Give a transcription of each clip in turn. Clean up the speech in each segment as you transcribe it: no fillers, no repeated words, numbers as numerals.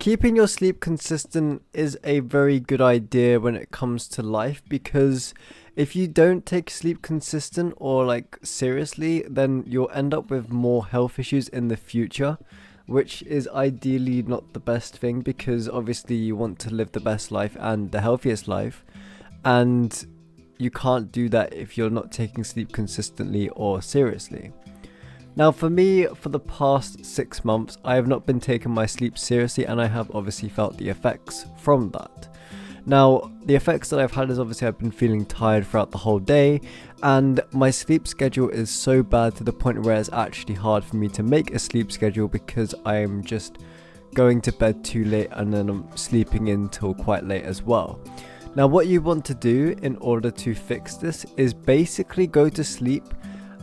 Keeping your sleep consistent is a very good idea when it comes to life, because if you don't take sleep consistent or like seriously, then you'll end up with more health issues in the future, which is ideally not the best thing, because obviously you want to live the best life and the healthiest life, and you can't do that if you're not taking sleep consistently or seriously. Now, for me, for the past 6 months, I have not been taking my sleep seriously, and I have obviously felt the effects from that. Now, the effects that I've had is obviously I've been feeling tired throughout the whole day, and my sleep schedule is so bad to the point where it's actually hard for me to make a sleep schedule, because I am just going to bed too late and then I'm sleeping in till quite late as well. Now, what you want to do in order to fix this is basically go to sleep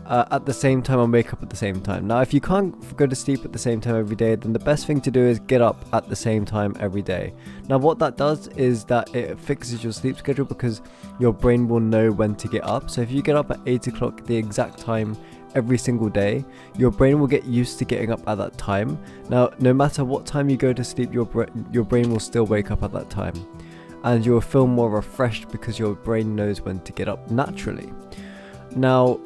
at the same time and wake up at the same time. Now, if you can't go to sleep at the same time every day, then the best thing to do is get up at the same time every day. Now, what that does is that it fixes your sleep schedule, because your brain will know when to get up. So if you get up at 8 o'clock, the exact time every single day, your brain will get used to getting up at that time. Now, no matter what time you go to sleep, your brain will still wake up at that time, and you'll feel more refreshed because your brain knows when to get up naturally. Now,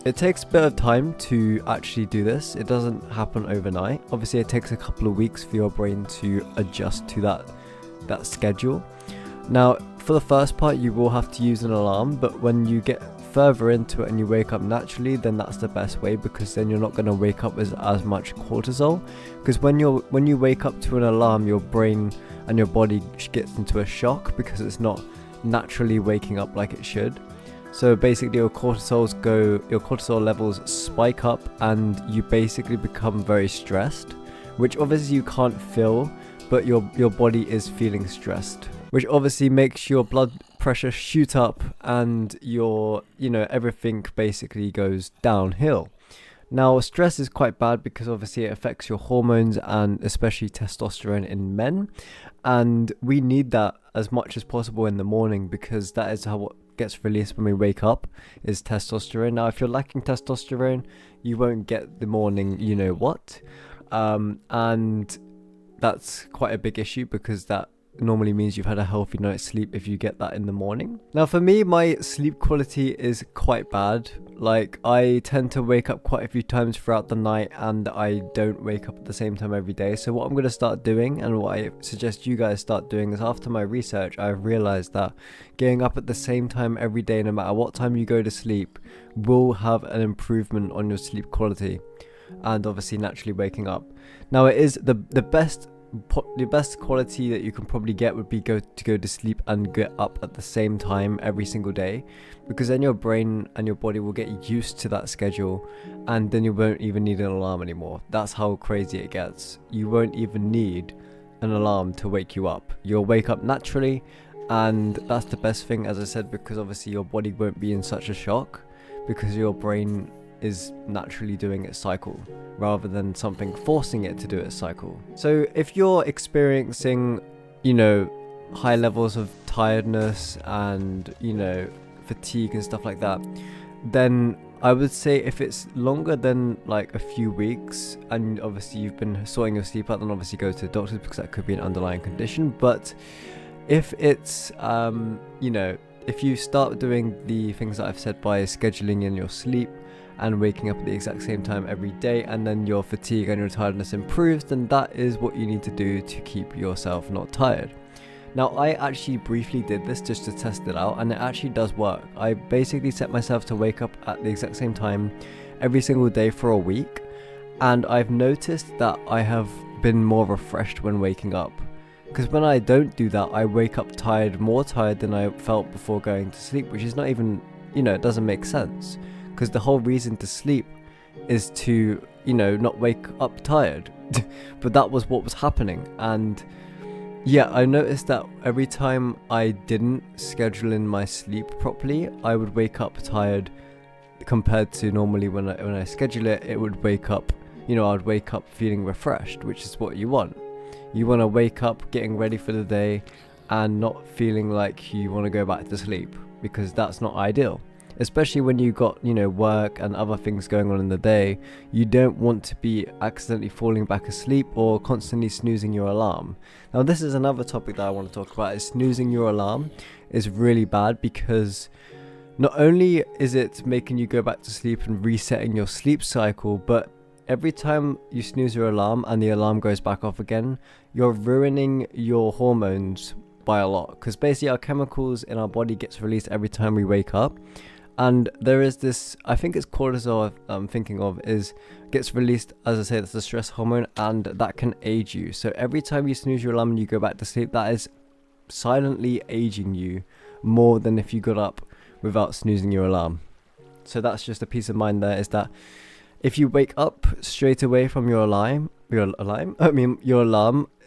it takes a bit of time to actually do this. It doesn't happen overnight. Obviously, it takes a couple of weeks for your brain to adjust to that schedule. Now, for the first part, you will have to use an alarm, but when you get further into it and you wake up naturally, then that's the best way, because then you're not going to wake up with as much cortisol. Because when you wake up to an alarm, your brain and your body gets into a shock because it's not naturally waking up like it should. So basically your cortisol levels spike up, and you basically become very stressed, which obviously you can't feel, but your body is feeling stressed, which obviously makes your blood pressure shoot up, and everything basically goes downhill. Now, stress is quite bad because obviously it affects your hormones, and especially testosterone in men, and we need that as much as possible in the morning, because that is how gets released when we wake up, is testosterone. Now, if you're lacking testosterone, you won't get the morning and that's quite a big issue, because that normally means you've had a healthy night's sleep if you get that in the morning. Now, for me, my sleep quality is quite bad. Like, I tend to wake up quite a few times throughout the night, and I don't wake up at the same time every day. So what I'm going to start doing, and what I suggest you guys start doing, is after my research, I've realized that getting up at the same time every day, no matter what time you go to sleep, will have an improvement on your sleep quality, and obviously naturally waking up. Now, it is the best quality that you can probably get would be to go to sleep and get up at the same time every single day, because then your brain and your body will get used to that schedule, and then you won't even need an alarm anymore. That's how crazy it gets. You won't even need an alarm to wake you up. You'll wake up naturally, and that's the best thing, as I said, because obviously your body won't be in such a shock, because your brain is naturally doing its cycle rather than something forcing it to do its cycle. So if you're experiencing, high levels of tiredness and, fatigue and stuff like that, then I would say if it's longer than like a few weeks, and obviously you've been sorting your sleep out, then obviously go to the doctors, because that could be an underlying condition. But if it's, if you start doing the things that I've said by scheduling in your sleep and waking up at the exact same time every day, and then your fatigue and your tiredness improves, then that is what you need to do to keep yourself not tired. Now, I actually briefly did this just to test it out, and it actually does work. I basically set myself to wake up at the exact same time every single day for a week, and I've noticed that I have been more refreshed when waking up. Because when I don't do that, I wake up more tired than I felt before going to sleep, which is not even, it doesn't make sense. Because the whole reason to sleep is to, not wake up tired. But that was what was happening. And yeah, I noticed that every time I didn't schedule in my sleep properly, I would wake up tired, compared to normally when I schedule it, it would wake up, I would wake up feeling refreshed, which is what you want. You want to wake up getting ready for the day and not feeling like you want to go back to sleep, because that's not ideal. especially when you got, you know, work and other things going on in the day. You don't want to be accidentally falling back asleep or constantly snoozing your alarm. Now this is another topic that I want to talk about, is snoozing your alarm is really bad, because not only is it making you go back to sleep and resetting your sleep cycle, but every time you snooze your alarm and the alarm goes back off again, you're ruining your hormones by a lot, because basically our chemicals in our body gets released every time we wake up. And there is this, I think it's cortisol I'm thinking of, is gets released, as I say, that's the stress hormone, and that can age you. So every time you snooze your alarm and you go back to sleep, that is silently aging you more than if you got up without snoozing your alarm. So that's just a peace of mind there, is that if you wake up straight away from your alarm,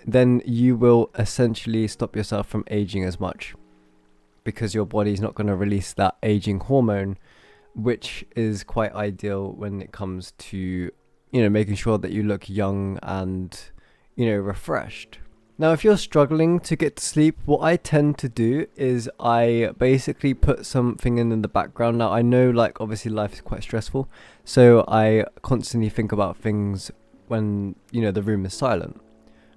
then you will essentially stop yourself from aging as much, because your body's not going to release that aging hormone, which is quite ideal when it comes to, you know, making sure that you look young and, you know, refreshed. Now, if you're struggling to get to sleep, what I tend to do is I basically put something in the background. Now, I know, like, obviously life is quite stressful, so I constantly think about things when, you know, the room is silent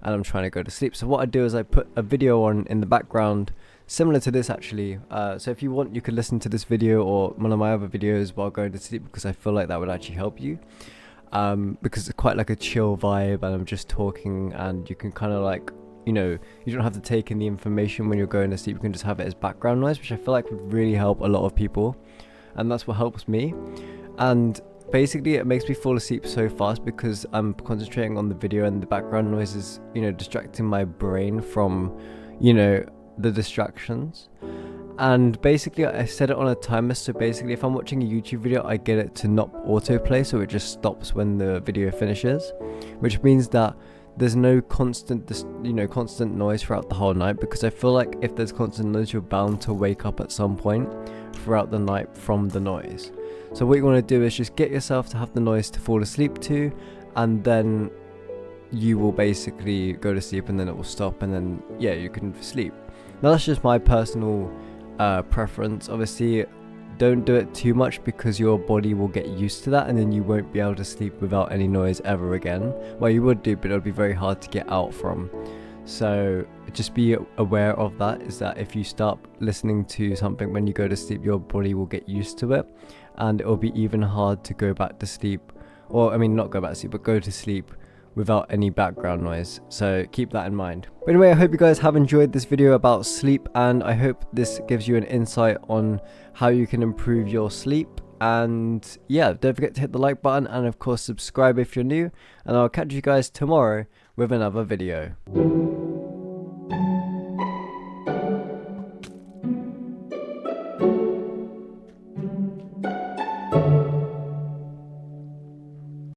and I'm trying to go to sleep. So what I do is I put a video on in the background, similar to this actually. So if you want, you could listen to this video or one of my other videos while going to sleep, because I feel like that would actually help you. Because it's quite like a chill vibe, and I'm just talking, and you can kind of like, you know, you don't have to take in the information when you're going to sleep. You can just have it as background noise, which I feel like would really help a lot of people, and that's what helps me. And basically it makes me fall asleep so fast because I'm concentrating on the video, and the background noise is, you know, distracting my brain from, you know, the distractions. And basically I set it on a timer, so basically if I'm watching a YouTube video, I get it to not autoplay, so it just stops when the video finishes, which means that there's no constant noise throughout the whole night, because I feel like if there's constant noise, you're bound to wake up at some point throughout the night from the noise. So what you want to do is just get yourself to have the noise to fall asleep to, and then you will basically go to sleep, and then it will stop, and then yeah, you can sleep. Now that's just my personal preference. Obviously don't do it too much, because your body will get used to that, and then you won't be able to sleep without any noise ever again. Well, you would do, but it'll be very hard to get out from. So just be aware of that, is that if you start listening to something when you go to sleep, your body will get used to it, and it will be even hard to go back to sleep, or I mean not go back to sleep, but go to sleep without any background noise. So keep that in mind. But anyway, I hope you guys have enjoyed this video about sleep, and I hope this gives you an insight on how you can improve your sleep. And yeah, don't forget to hit the like button, and of course subscribe if you're new, and I'll catch you guys tomorrow with another video.